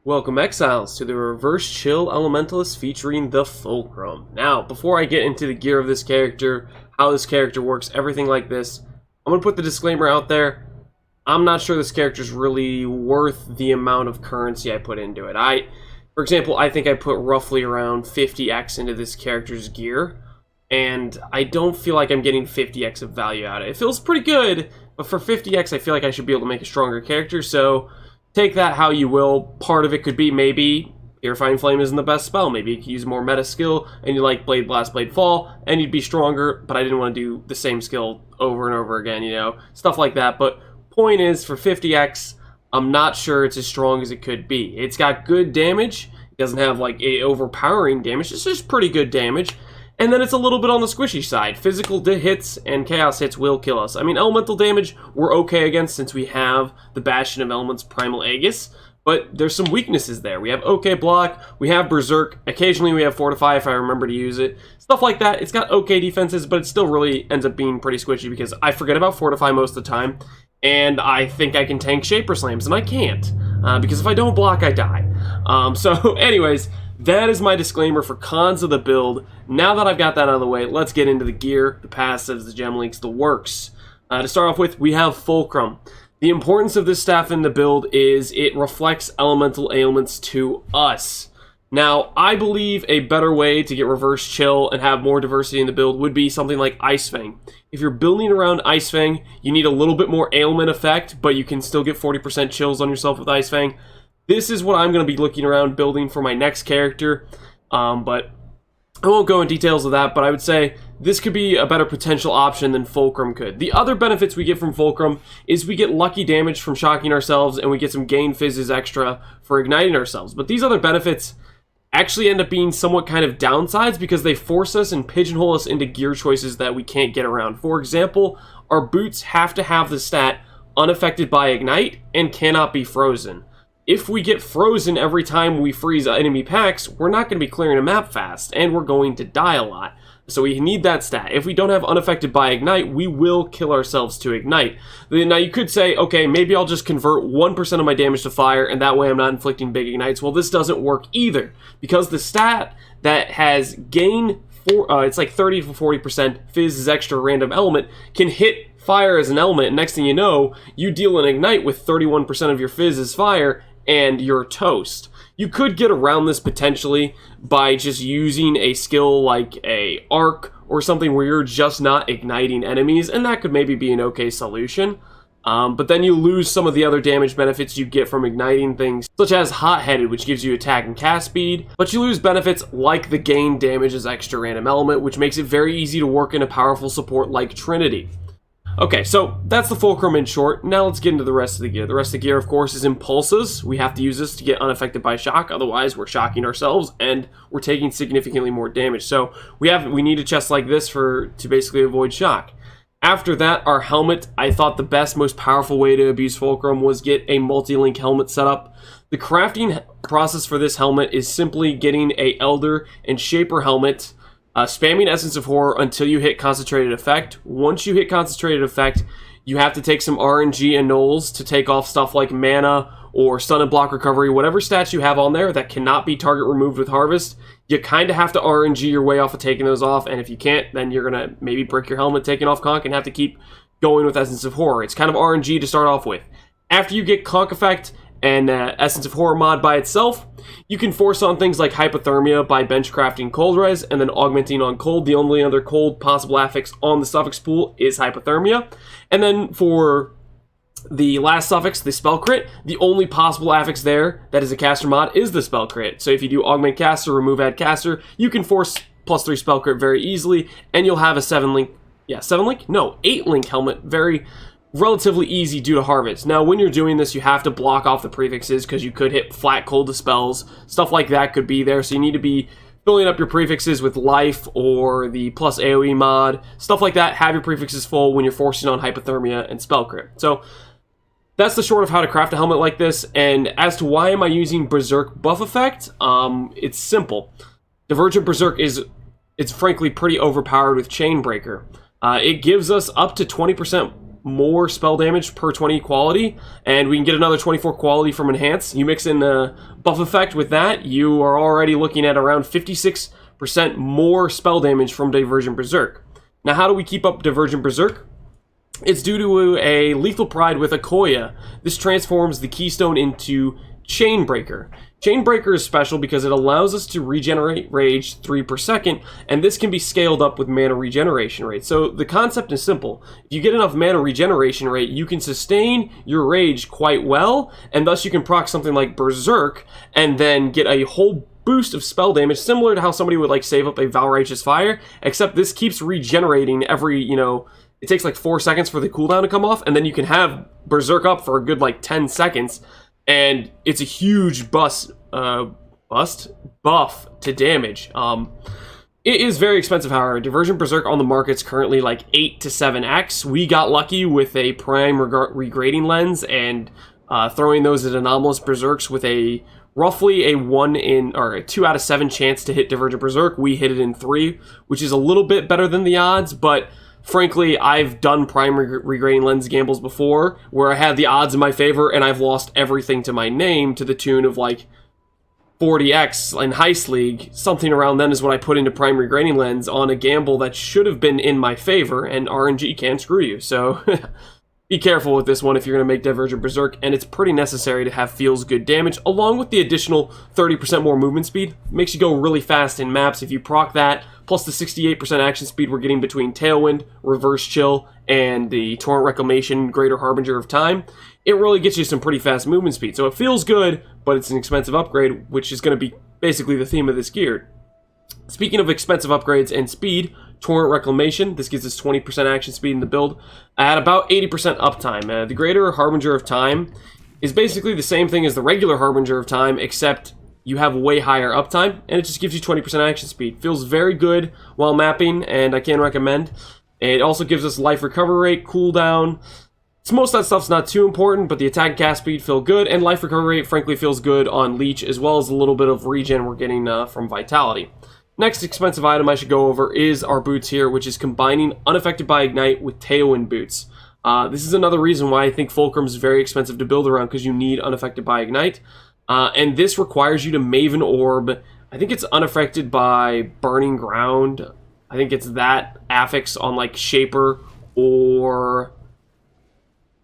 Welcome Exiles to the Reverse Chill Elementalist featuring the Fulcrum. Now, before I get into the gear of this character, how this character works, everything like this, I'm going to put the disclaimer out there. I'm not sure this character is really worth the amount of currency I put into it. For example, I think I put roughly around 50x into this character's gear, and I don't feel like I'm getting 50x of value out of it. It feels pretty good, but for 50x I feel like I should be able to make a stronger character, so take that how you will. Part of it could be maybe Purifying Flame isn't the best spell. Maybe you could use more meta skill, and you like Blade Blast, Blade Fall, and you'd be stronger, but I didn't want to do the same skill over and over again, you know? Stuff like that, but point is, for 50x, I'm not sure it's as strong as it could be. It's got good damage. It doesn't have, like, overpowering damage. It's just pretty good damage. And then it's a little bit on the squishy side. Physical hits and chaos hits will kill us. I mean, elemental damage we're okay against since we have the Bastion of Elements Primal Aegis, but there's some weaknesses there. We have okay block, we have Berserk, occasionally we have Fortify if I remember to use it. Stuff like that. It's got okay defenses, but it still really ends up being pretty squishy because I forget about Fortify most of the time, and I think I can tank Shaper Slams, and I can't, because if I don't block, I die. So anyways, that is my disclaimer for cons of the build. Now that I've got that out of the way, let's get into the gear, the passives, the gem links, the works. To start off with, we have Fulcrum. The importance of this staff in the build is it reflects elemental ailments to us. Now, I believe a better way to get reverse chill and have more diversity in the build would be something like Icefang. If you're building around Icefang, you need a little bit more ailment effect, but you can still get 40% chills on yourself with Icefang. This is what I'm going to be looking around building for my next character, but I won't go in details of that, but I would say this could be a better potential option than Fulcrum could. The other benefits we get from Fulcrum is we get lucky damage from shocking ourselves, and we get some gain fizzes extra for igniting ourselves. But these other benefits actually end up being somewhat kind of downsides because they force us and pigeonhole us into gear choices that we can't get around. For example, our boots have to have the stat unaffected by ignite and cannot be frozen. If we get frozen every time we freeze enemy packs, we're not going to be clearing a map fast, and we're going to die a lot. So we need that stat. If we don't have unaffected by ignite, we will kill ourselves to ignite. Now you could say, okay, maybe I'll just convert 1% of my damage to fire, and that way I'm not inflicting big ignites. Well, this doesn't work either, because the stat that has gain, it's like 30 to 40% fizz is extra random element, can hit fire as an element, and next thing you know, you deal an ignite with 31% of your fizz as fire, and you're toast. You could get around this potentially by just using a skill like a arc or something where you're just not igniting enemies, and that could maybe be an okay solution. But then you lose some of the other damage benefits you get from igniting things, such as Hot-Headed, which gives you attack and cast speed, but you lose benefits like the gain damage as extra random element, which makes it very easy to work in a powerful support like Trinity. Okay, so that's the Fulcrum in short. Now let's get into the rest of the gear. The rest of the gear, of course, is Inpulsas. We have to use this to get unaffected by shock, otherwise we're shocking ourselves and we're taking significantly more damage. So we need a chest like this to basically avoid shock. After that, our helmet, I thought the best, most powerful way to abuse Fulcrum was get a Multilink helmet set up. The crafting process for this helmet is simply getting a Elder and Shaper helmet, spamming Essence of Horror until you hit Concentrated Effect. Once you hit Concentrated Effect, you have to take some RNG and Nulls to take off stuff like Mana or Stun and Block Recovery, whatever stats you have on there that cannot be target removed with Harvest. You kind of have to RNG your way off of taking those off, and if you can't, then you're going to maybe break your helmet taking off Conk and have to keep going with Essence of Horror. It's kind of RNG to start off with. After you get Conk Effect and Essence of Horror mod by itself, you can force on things like Hypothermia by bench crafting Cold Res and then augmenting on Cold. The only other cold possible affix on the suffix pool is Hypothermia. And then for the last suffix, the Spell Crit, the only possible affix there that is a caster mod is the Spell Crit. So if you do Augment Caster, remove Add Caster, you can force +3 Spell Crit very easily, and you'll have a 8-link helmet very relatively easy due to Harvest. Now, when you're doing this, you have to block off the prefixes because you could hit flat cold dispels. Stuff like that could be there, so you need to be filling up your prefixes with life or the plus AoE mod. Stuff like that, have your prefixes full when you're forcing on Hypothermia and Spell Crit. So that's the short of how to craft a helmet like this, and as to why am I using Berserk buff effect, it's simple. Divergent Berserk it's frankly pretty overpowered with Chainbreaker. It gives us up to 20% more spell damage per 20 quality, and we can get another 24 quality from Enhance. You mix in the buff effect with that, you are already looking at around 56% more spell damage from Divergent Berserk. Now, how do we keep up Divergent Berserk? It's due to a Lethal Pride with Akoya. This transforms the Keystone into Chainbreaker. Chainbreaker is special because it allows us to regenerate rage 3 per second, and this can be scaled up with mana regeneration rate. So the concept is simple. If you get enough mana regeneration rate, you can sustain your rage quite well, and thus you can proc something like Berserk, and then get a whole boost of spell damage, similar to how somebody would like save up a Valrighteous Fire, except this keeps regenerating every, it takes like 4 seconds for the cooldown to come off, and then you can have Berserk up for a good like 10 seconds, and it's a huge buff to damage. It is very expensive, however. Divergent Berserk on the market's currently like 8 to 7x. We got lucky with a Prime regrading lens and throwing those at anomalous Berserks with a roughly a 2 out of 7 chance to hit Divergent Berserk. We hit it in 3, which is a little bit better than the odds, but frankly, I've done Prime regrading lens gambles before where I had the odds in my favor and I've lost everything to my name to the tune of like 40x in Heist League. Something around then is what I put into Prime regrading lens on a gamble that should have been in my favor, and RNG can screw you. So be careful with this one if you're going to make Divergent Berserk, and it's pretty necessary to have feels good damage, along with the additional 30% more movement speed. Makes you go really fast in maps if you proc that, plus the 68% action speed we're getting between Tailwind, Reverse Chill, and the Torrent Reclamation, Greater Harbinger of Time. It really gets you some pretty fast movement speed, so it feels good, but it's an expensive upgrade, which is going to be basically the theme of this gear. Speaking of expensive upgrades and speed, Torrent Reclamation, this gives us 20% action speed in the build at about 80% uptime. The Greater Harbinger of Time is basically the same thing as the regular Harbinger of Time, except you have way higher uptime, and it just gives you 20% action speed. Feels very good while mapping, and I can recommend. It also gives us life recovery rate, cooldown. Most of that stuff's not too important, but the attack and cast speed feel good, and life recovery rate frankly feels good on Leech, as well as a little bit of regen we're getting from Vitality. Next expensive item I should go over is our boots here, which is combining Unaffected by Ignite with Tailwind boots. This is another reason why I think Fulcrum is very expensive to build around, because you need Unaffected by Ignite. And this requires you to Maven Orb. I think it's Unaffected by Burning Ground. I think it's that affix on like Shaper, or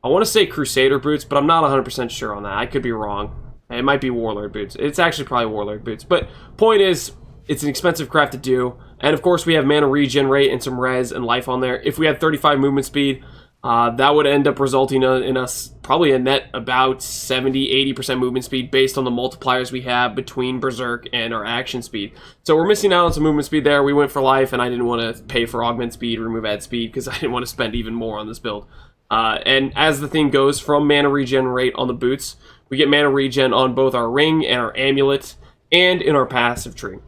I want to say Crusader boots, but I'm not 100% sure on that. I could be wrong. It might be Warlord boots. It's actually probably Warlord boots. But point is, it's an expensive craft to do. And of course, we have mana regen rate and some res and life on there. If we had 35 movement speed, that would end up resulting in us probably a net about 70-80% movement speed based on the multipliers we have between Berserk and our action speed. So we're missing out on some movement speed there. We went for life, and I didn't want to pay for augment speed, remove add speed, because I didn't want to spend even more on this build. And as the theme goes, from mana regen rate on the boots, we get mana regen on both our ring and our amulet, and in our passive tree.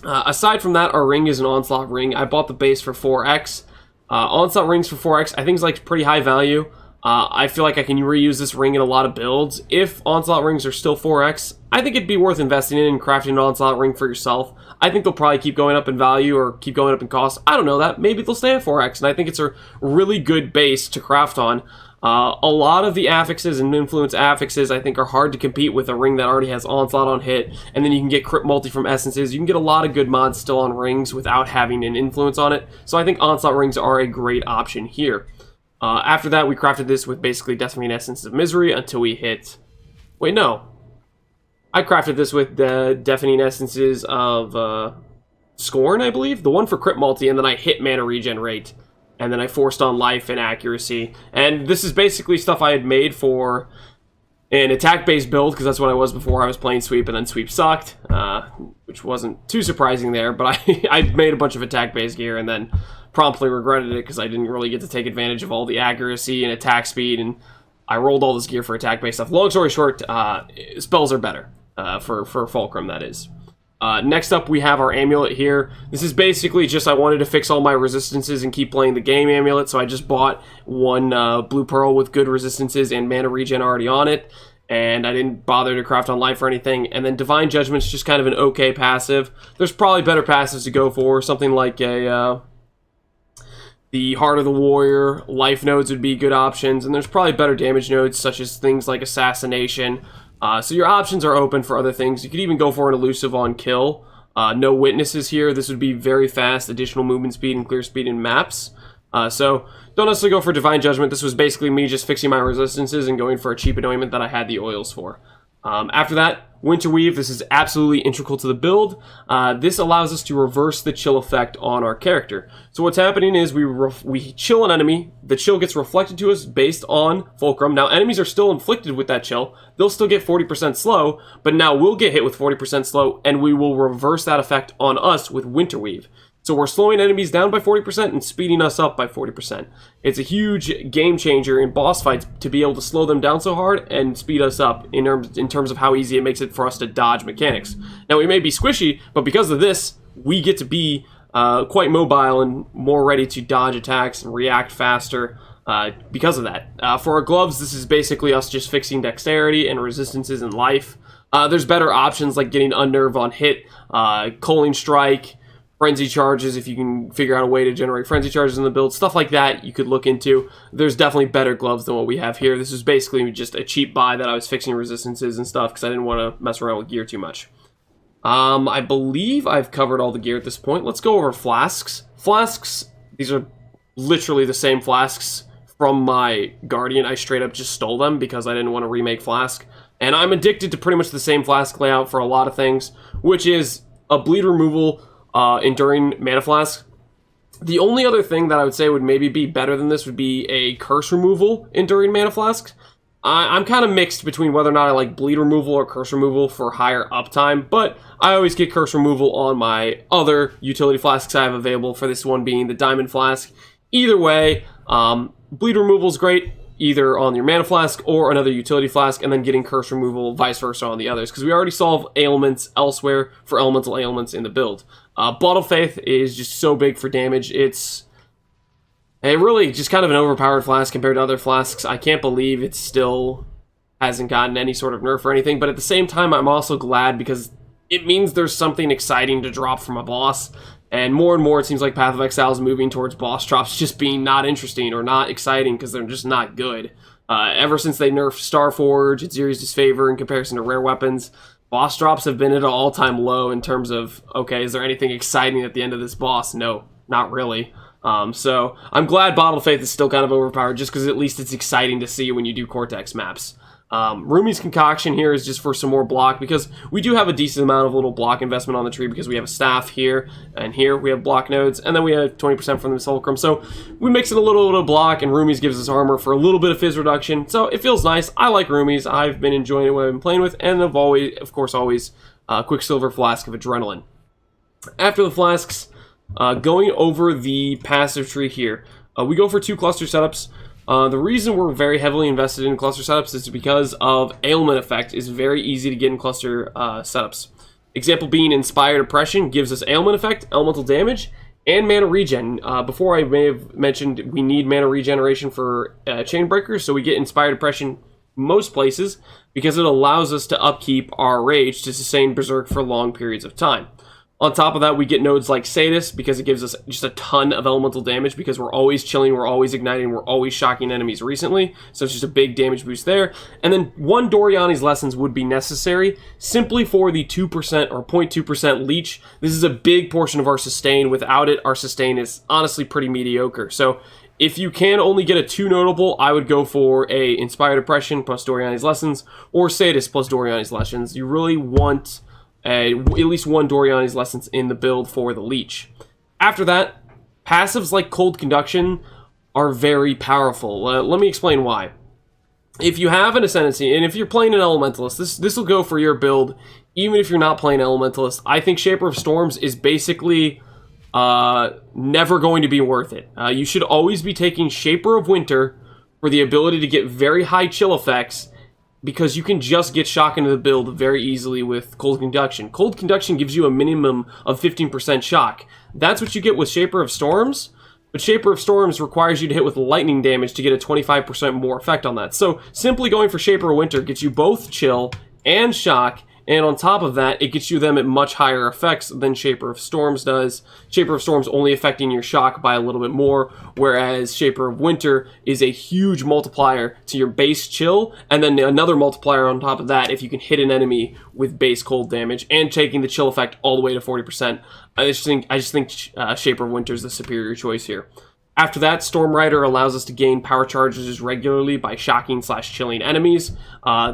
Aside from that, our ring is an onslaught ring. I bought the base for 4x. Onslaught rings for 4x, I think is like pretty high value. I feel like I can reuse this ring in a lot of builds. If onslaught rings are still 4x, I think it'd be worth investing in and crafting an onslaught ring for yourself. I think they'll probably keep going up in value or keep going up in cost. I don't know that. Maybe they'll stay at 4x, and I think it's a really good base to craft on. A lot of the affixes and influence affixes I think are hard to compete with a ring that already has onslaught on hit, and then you can get crit multi from essences. You can get a lot of good mods still on rings without having an influence on it, so I think onslaught rings are a great option here. After that, we crafted this with basically Deafening Essence of Misery until we hit... Wait, no. I crafted this with the Deafening Essences of Scorn, I believe? The one for crit multi, and then I hit mana regen rate. And then I forced on life and accuracy. And this is basically stuff I had made for an attack-based build, because that's what I was before. I was playing sweep, and then sweep sucked, which wasn't too surprising there. But I made a bunch of attack-based gear, and then promptly regretted it, because I didn't really get to take advantage of all the accuracy and attack speed, and I rolled all this gear for attack-based stuff. Long story short, spells are better, for Fulcrum, that is. Next up, we have our Amulet here. This is basically just I wanted to fix all my resistances and keep playing the game Amulet, so I just bought one Blue Pearl with good resistances and mana regen already on it, and I didn't bother to craft on life or anything. And then Divine Judgment's just kind of an okay passive. There's probably better passives to go for, something like the The Heart of the Warrior, life nodes would be good options, and there's probably better damage nodes such as things like Assassination. So your options are open for other things. You could even go for an elusive on kill. No witnesses here. This would be very fast, additional movement speed and clear speed in maps. So don't necessarily go for Divine Judgment. This was basically me just fixing my resistances and going for a cheap anointment that I had the oils for. After that, Winterweave. This is absolutely integral to the build. This allows us to reverse the chill effect on our character. So what's happening is we chill an enemy. The chill gets reflected to us based on Fulcrum. Now, enemies are still inflicted with that chill. They'll still get 40% slow, but now we'll get hit with 40% slow, and we will reverse that effect on us with Winterweave. So we're slowing enemies down by 40% and speeding us up by 40%. It's a huge game changer in boss fights to be able to slow them down so hard and speed us up in terms of how easy it makes it for us to dodge mechanics. Now, we may be squishy, but because of this, we get to be quite mobile and more ready to dodge attacks and react faster because of that. For our gloves, this is basically us just fixing dexterity and resistances in life. There's better options like getting Unnerve on hit, Culling Strike, Frenzy Charges, if you can figure out a way to generate Frenzy Charges in the build, stuff like that you could look into. There's definitely better gloves than what we have here. This is basically just a cheap buy that I was fixing resistances and stuff because I didn't want to mess around with gear too much. I believe I've covered all the gear at this point. Let's go over Flasks. Flasks, these are literally the same Flasks from my Guardian. I straight up just stole them because I didn't want to remake Flask. And I'm addicted to pretty much the same Flask layout for a lot of things, which is a bleed removal, Enduring Mana Flask. The only other thing that I would say would maybe be better than this would be a Curse Removal Enduring Mana Flask. I'm kind of mixed between whether or not I like Bleed Removal or Curse Removal for higher uptime, but I always get Curse Removal on my other utility flasks I have available, for this one being the Diamond Flask. Either way, Bleed Removal is great, either on your Mana Flask or another utility flask, and then getting Curse Removal vice versa on the others, because we already solve ailments elsewhere for elemental ailments in the build. Bottle Faith is just so big for damage. It's really just kind of an overpowered flask compared to other flasks. I can't believe it still hasn't gotten any sort of nerf or anything, but at the same time, I'm also glad because it means there's something exciting to drop from a boss. And more, it seems like Path of Exile is moving towards boss drops just being not interesting or not exciting because they're just not good. Ever since they nerfed Starforge, Atziri's Disfavor in comparison to rare weapons, boss drops have been at an all-time low in terms of, okay, is there anything exciting at the end of this boss? No, not really. So I'm glad Bottle of Faith is still kind of overpowered just because at least it's exciting to see when you do Cortex maps. Rumi's Concoction here is just for some more block because we do have a decent amount of little block investment on the tree because we have a staff here, and here we have block nodes, and then we have 20% from the Fulcrum. So we mix in a little bit of block, and Rumi's gives us armor for a little bit of fizz reduction. So it feels nice. I like Rumi's. I've been enjoying it when I've been playing with, and I've always, of course, Quicksilver Flask of Adrenaline. After the flasks, going over the passive tree here, we go for 2 cluster setups. The reason we're very heavily invested in cluster setups is because of Ailment Effect is very easy to get in cluster setups. Example being Inspired Oppression gives us Ailment Effect, elemental damage, and mana regen. Before I may have mentioned we need mana regeneration for Chainbreaker, so we get Inspired Oppression most places because it allows us to upkeep our rage to sustain Berserk for long periods of time. On top of that, we get nodes like Sadist because it gives us just a ton of elemental damage because we're always chilling, we're always igniting, we're always shocking enemies recently. So it's just a big damage boost there. And then 1 Doriani's Lessons would be necessary simply for the 2% or 0.2% leech. This is a big portion of our sustain. Without it, our sustain is honestly pretty mediocre. So if you can only get a 2 notable, I would go for a Inspired Oppression plus Doriani's Lessons or Sadist plus Doriani's Lessons. You really want at least 1 Doriani's Lessons in the build for the leech. After that, passives like Cold Conduction are very powerful. Let me explain why. If you have an Ascendancy, and if you're playing an Elementalist, this will go for your build, even if you're not playing Elementalist. I think Shaper of Storms is basically never going to be worth it. You should always be taking Shaper of Winter for the ability to get very high chill effects, because you can just get shock into the build very easily with Cold Conduction. Cold Conduction gives you a minimum of 15% shock. That's what you get with Shaper of Storms, but Shaper of Storms requires you to hit with lightning damage to get a 25% more effect on that. So simply going for Shaper of Winter gets you both chill and shock and on top of that, it gets you them at much higher effects than Shaper of Storms does. Shaper of Storms only affecting your shock by a little bit more, whereas Shaper of Winter is a huge multiplier to your base chill, and then another multiplier on top of that if you can hit an enemy with base cold damage, and taking the chill effect all the way to 40%. I just think Shaper of Winter is the superior choice here. After that, Storm Rider allows us to gain power charges regularly by shocking/chilling enemies.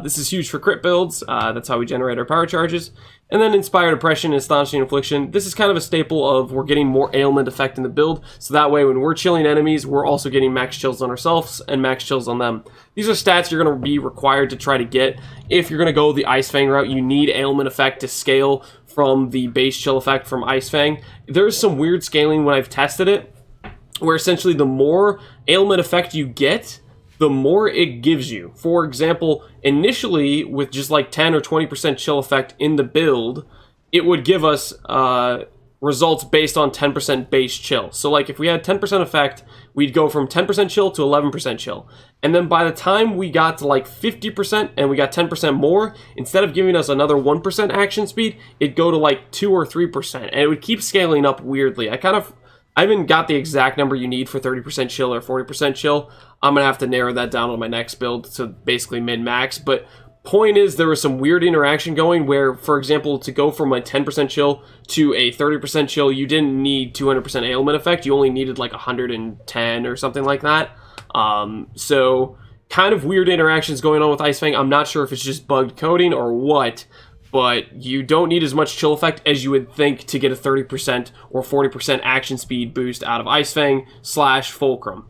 This is huge for crit builds. That's how we generate our power charges. And then Inspired Oppression and Astonishing Affliction. This is kind of a staple of we're getting more ailment effect in the build, so that way when we're chilling enemies, we're also getting max chills on ourselves and max chills on them. These are stats you're going to be required to try to get. If you're going to go the Icefang route, you need ailment effect to scale from the base chill effect from Icefang. There's some weird scaling when I've tested it, where essentially the more ailment effect you get, the more it gives you. For example, initially with just like 10 or 20% chill effect in the build, it would give us results based on 10% base chill. So like if we had 10% effect, we'd go from 10% chill to 11% chill. And then by the time we got to like 50% and we got 10% more, instead of giving us another 1% action speed, it'd go to like 2 or 3%. And it would keep scaling up weirdly. I haven't got the exact number you need for 30% chill or 40% chill. I'm going to have to narrow that down on my next build to basically min-max. But point is, there was some weird interaction going where, for example, to go from a 10% chill to a 30% chill, you didn't need 200% ailment effect. You only needed like 110 or something like that. So kind of weird interactions going on with Icefang. I'm not sure if it's just bugged coding or what, but you don't need as much chill effect as you would think to get a 30% or 40% action speed boost out of Icefang / Fulcrum.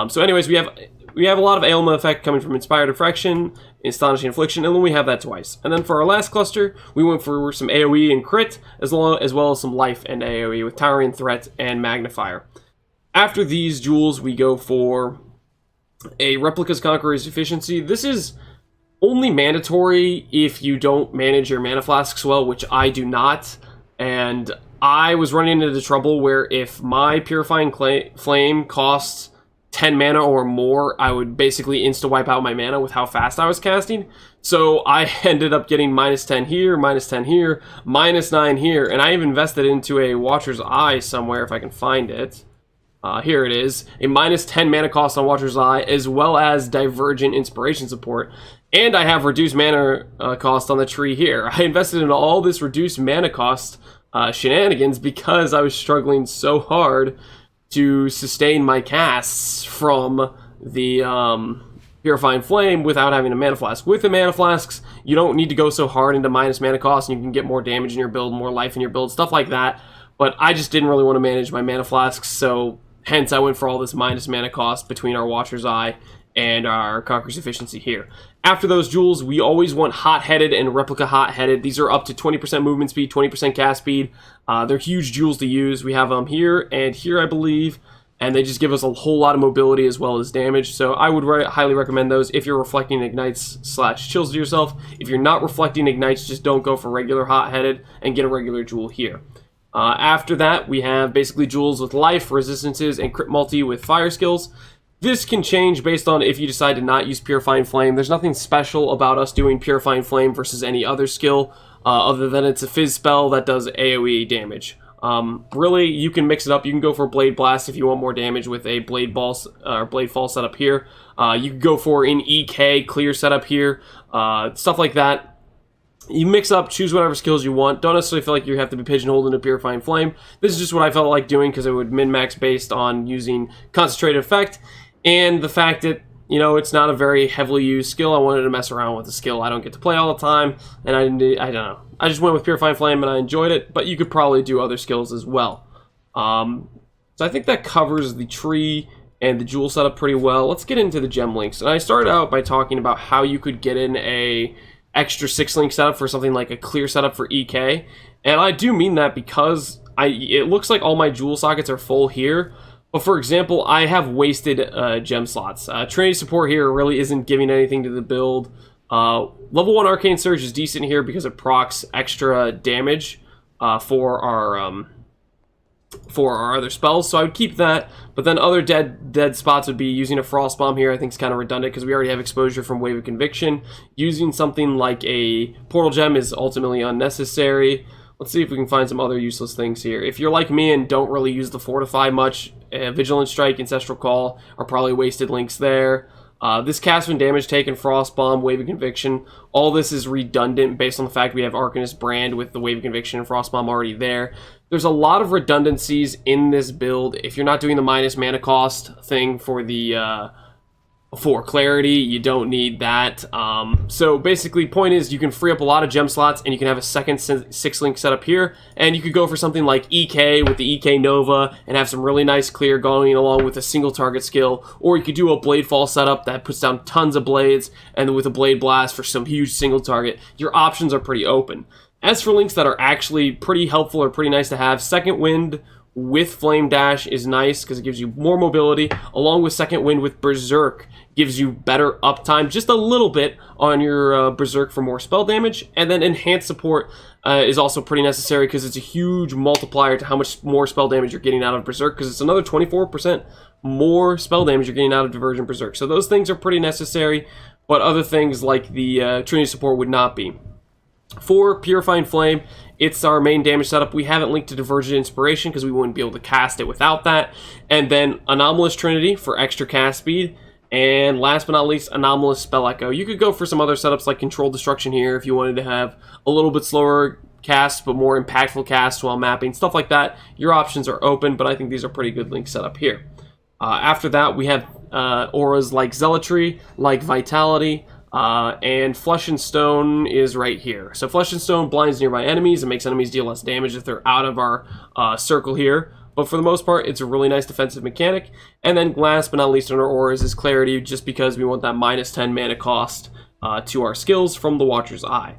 So anyways, we have a lot of ailment effect coming from Inspired Affliction, Astonishing Affliction, and then we have that twice. And then for our last cluster, we went for some AoE and crit, as well as some life and AoE with Towering Threat and Magnifier. After these jewels, we go for a Replica's Conqueror's Efficiency. This is only mandatory if you don't manage your mana flasks well, which I do not. And I was running into trouble where if my Purifying Flame costs 10 mana or more, I would basically insta-wipe out my mana with how fast I was casting. So I ended up getting -10 here, -10 here, -9 here, and I have invested into a Watcher's Eye somewhere if I can find it. Here it is, a -10 mana cost on Watcher's Eye, as well as Divergent Inspiration support. And I have reduced mana cost on the tree here. I invested in all this reduced mana cost shenanigans because I was struggling so hard to sustain my casts from the Purifying Flame without having a mana flask. With the mana flasks, you don't need to go so hard into minus mana cost, and you can get more damage in your build, more life in your build, stuff like that. But I just didn't really want to manage my mana flasks, so hence I went for all this minus mana cost between our Watcher's Eye and our Conqueror's Efficiency here. After those jewels, we always want Hot-Headed and Replica Hot-Headed. These are up to 20% movement speed, 20% cast speed. They're huge jewels to use. We have them here and here, I believe, and they just give us a whole lot of mobility as well as damage. So I would highly recommend those if you're reflecting ignites / chills to yourself. If you're not reflecting ignites, just don't go for regular Hot-Headed and get a regular jewel here. After that, we have basically jewels with life, resistances, and crit multi with fire skills. This can change based on if you decide to not use Purifying Flame. There's nothing special about us doing Purifying Flame versus any other skill, other than it's a fizz spell that does AoE damage. Really, you can mix it up. You can go for Blade Blast if you want more damage with a Blade Fall setup here. You can go for an EK clear setup here, stuff like that. You mix up, choose whatever skills you want. Don't necessarily feel like you have to be pigeonholed into Purifying Flame. This is just what I felt like doing because it would min-max based on using Concentrated Effect. And the fact that, you know, it's not a very heavily used skill. I wanted to mess around with the skill. I don't get to play all the time, and I don't know. I just went with Purifying Flame, and I enjoyed it, but you could probably do other skills as well. So I think that covers the tree and the jewel setup pretty well. Let's get into the gem links. And I started out by talking about how you could get in a extra 6-link setup for something like a clear setup for EK. And I do mean that because it looks like all my jewel sockets are full here. But for example, I have wasted gem slots. Trinity support here really isn't giving anything to the build. Level 1 Arcane Surge is decent here because it procs extra damage for our for our other spells, so I would keep that. But then other dead spots would be using a Frost Bomb here. I think it's kind of redundant because we already have exposure from Wave of Conviction. Using something like a Portal Gem is ultimately unnecessary. Let's see if we can find some other useless things here. If you're like me and don't really use the Fortify much, Vigilant Strike, Ancestral Call are probably wasted links there. This cast when damage taken, Frost Bomb, Wave of Conviction, all this is redundant based on the fact we have Arcanist Brand with the Wave of Conviction and Frost Bomb already there. There's a lot of redundancies in this build. If you're not doing the minus mana cost thing for the for clarity, you don't need that. So basically, point is you can free up a lot of gem slots and you can have a second 6-link setup here, and you could go for something like EK with the EK Nova and have some really nice clear going along with a single target skill, or you could do a Bladefall setup that puts down tons of blades and with a Blade Blast for some huge single target. Your options are pretty open. As for links that are actually pretty helpful or pretty nice to have, Second Wind with Flame Dash is nice because it gives you more mobility, along with Second Wind with Berserk gives you better uptime, just a little bit on your Berserk for more spell damage. And then Enhanced Support is also pretty necessary because it's a huge multiplier to how much more spell damage you're getting out of Berserk, because it's another 24% more spell damage you're getting out of Diversion Berserk. So those things are pretty necessary, but other things like the Trinity Support would not be. For Purifying Flame, it's our main damage setup. We haven't linked to Divergent Inspiration because we wouldn't be able to cast it without that. And then Anomalous Trinity for extra cast speed. And last but not least, Anomalous Spell Echo. You could go for some other setups like Controlled Destruction here if you wanted to have a little bit slower cast but more impactful cast while mapping. Stuff like that. Your options are open, but I think these are pretty good links set up here. After that, we have auras like Zealotry, like Vitality, and Flesh and Stone is right here. So Flesh and Stone blinds nearby enemies and makes enemies deal less damage if they're out of our circle here. But for the most part, it's a really nice defensive mechanic. And then last but not least on our auras is Clarity, just because we want that minus 10 mana cost to our skills from the Watcher's Eye.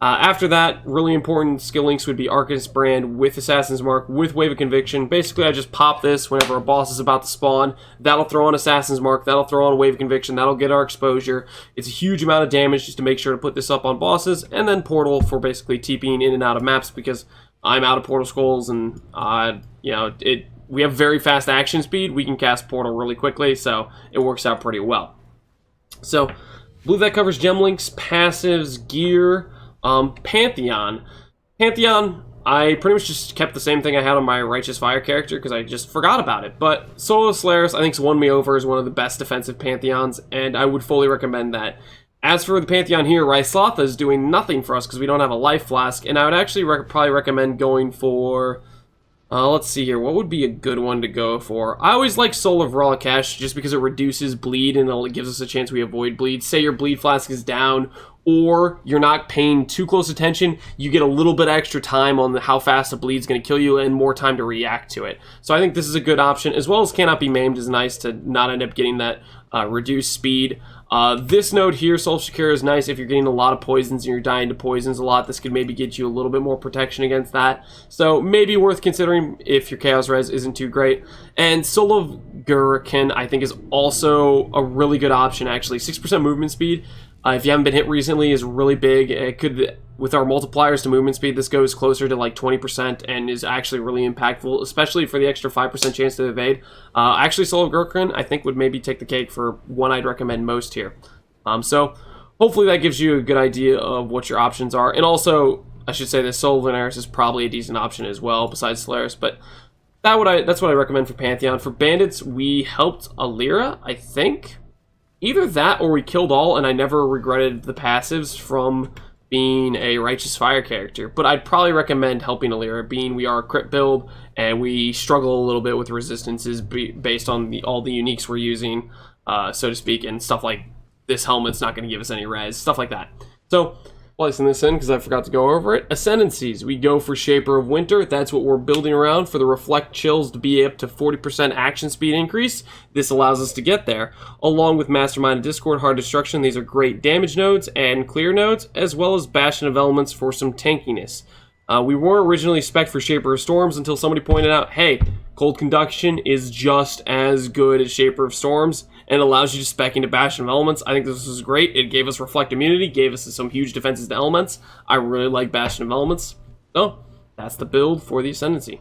After that, really important skill links would be Arcanist Brand with Assassin's Mark, with Wave of Conviction. Basically, I just pop this whenever a boss is about to spawn. That'll throw on Assassin's Mark, that'll throw on Wave of Conviction, that'll get our exposure. It's a huge amount of damage just to make sure to put this up on bosses. And then Portal for basically TPing in and out of maps, because I'm out of Portal Skulls and, you know, we have very fast action speed. We can cast Portal really quickly, so it works out pretty well. So, I believe that covers gem links, passives, gear. Pantheon, I pretty much just kept the same thing I had on my Righteous Fire character because I just forgot about it. But Solo Solaris, I think, won me over as one of the best defensive Pantheons, and I would fully recommend that. As for the Pantheon here, Ryslatha is doing nothing for us because we don't have a Life Flask, and I would actually probably recommend going for... let's see here, what would be a good one to go for? I always like Soul of Ralakesh just because it reduces bleed and it gives us a chance we avoid bleed. Say your bleed flask is down, or you're not paying too close attention, you get a little bit extra time on how fast a bleed's going to kill you and more time to react to it. So I think this is a good option, as well as Cannot Be Maimed is nice to not end up getting that reduced speed. This node here, Soul Secure, is nice if you're getting a lot of poisons and you're dying to poisons a lot. This could maybe get you a little bit more protection against that. So maybe worth considering if your Chaos Res isn't too great. And Soul of Gurken, I think, is also a really good option, actually. 6% movement speed. If you haven't been hit recently, is really big. It could, with our multipliers to movement speed, this goes closer to like 20% and is actually really impactful, especially for the extra 5% chance to evade. Actually, Soul of Gurken, I think, would maybe take the cake for one I'd recommend most here. So hopefully that gives you a good idea of what your options are. And also, I should say that Soul of Veneris is probably a decent option as well, besides Solaris, but that's what I recommend for Pantheon. For Bandits, we helped Alira, I think. Either that or we killed all and I never regretted the passives from being a Righteous Fire character. But I'd probably recommend helping Alira, being we are a crit build and we struggle a little bit with resistances based on all the uniques we're using, so to speak, and stuff like this helmet's not going to give us any res, stuff like that. So, placing this in because I forgot to go over it. Ascendancies, we go for Shaper of Winter. That's what we're building around for the Reflect Chills to be up to 40% action speed increase. This allows us to get there. Along with Mastermind and Discord, Hard Destruction, these are great damage nodes and clear nodes, as well as Bastion of Elements for some tankiness. We weren't originally spec'd for Shaper of Storms until somebody pointed out, hey, Cold Conduction is just as good as Shaper of Storms, and allows you to spec into Bastion of Elements. I think this was great. It gave us Reflect Immunity, gave us some huge defenses to Elements. I really like Bastion of Elements. So, that's the build for the Ascendancy.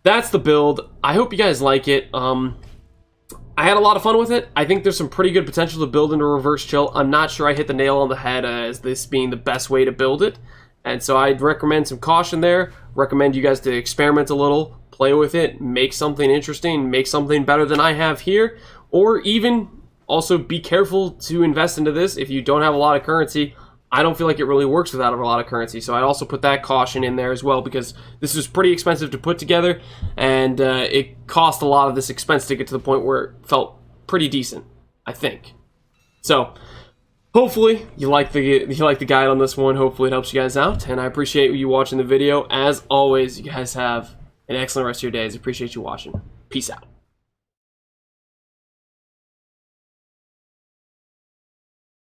that's the build. I hope you guys like it. I had a lot of fun with it. I think there's some pretty good potential to build into reverse chill. I'm not sure I hit the nail on the head as this being the best way to build it. And so I'd recommend some caution there. Recommend you guys to experiment a little, play with it, make something interesting, make something better than I have here. Or even also be careful to invest into this if you don't have a lot of currency. I don't feel like it really works without a lot of currency, so I'd also put that caution in there as well, because this is pretty expensive to put together, and it cost a lot of this expense to get to the point where it felt pretty decent, I think. So, hopefully you like the guide on this one. Hopefully it helps you guys out, and I appreciate you watching the video. As always, you guys have an excellent rest of your days. Appreciate you watching. Peace out.